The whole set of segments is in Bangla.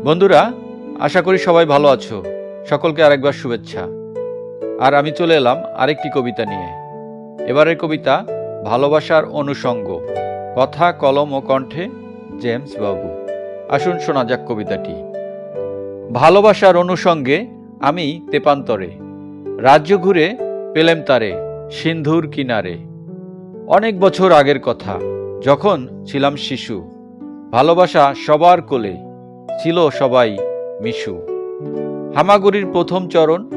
বন্ধুরা, আশা করি সবাই ভালো আছো। সকলকে আরেকবার শুভেচ্ছা। আর আমি চলে এলাম আরেকটি কবিতা নিয়ে। এবারের কবিতা ভালোবাসার অনুষঙ্গ, কথা কলম ও কণ্ঠে জেমস বাবু। আসুন শোনা যাক কবিতাটি। ভালোবাসার অনুষঙ্গে আমি তেপান্তরে, রাজ্য ঘুরে পেলেম তারে সিন্ধুর কিনারে। অনেক বছর আগের কথা, যখন ছিলাম শিশু, ভালোবাসা সবার কোলে, ছিল সবাই মিশু। হামাগুড়ির প্রথম চরণ,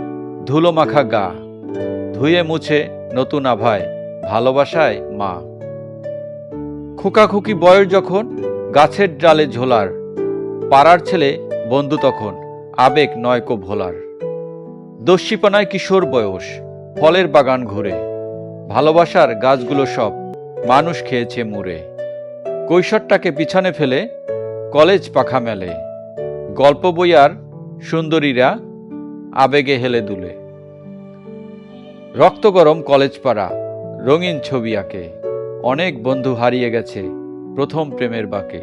ধুলো মাখা গা, ধুয়ে মুছে নতুন আভায় ভালোবাসায় মা। খুকাখুকি বয়স যখন, গাছের ডালে ঝোলার, পাড়ার ছেলে বন্ধু তখন, আবেগ নয়কো ভোলার। দস্যিপনায় কিশোর বয়স, ফলের বাগান ঘুরে, ভালোবাসার গাছগুলো সব মানুষ খেয়েছে মুড়ে। কৈশোরটাকে পিছনে ফেলে কলেজ পাখা মেলে, গল্প বইয়ার সুন্দরীরা আবেগে হেলে দুলে। রক্ত গরম কলেজ পাড়া, রঙিন ছবি আঁকে, অনেক বন্ধু হারিয়ে গেছে প্রথম প্রেমের বাঁকে।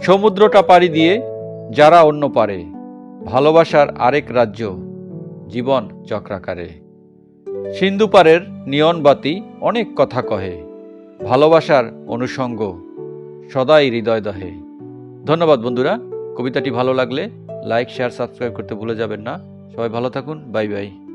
সমুদ্রটা পাড়ি দিয়ে যারা অন্য পারে, ভালোবাসার আরেক রাজ্য জীবন চক্রাকারে। সিন্ধু পারের নিয়ন বাতি অনেক কথা কহে, ভালোবাসার অনুষঙ্গ সদাই হৃদয় দহে। ধন্যবাদ বন্ধুরা। কবিতাটি ভালো লাগলে লাইক, শেয়ার, সাবস্ক্রাইব করতে ভুলে যাবেন না। সবাই ভালো থাকুন। Bye bye.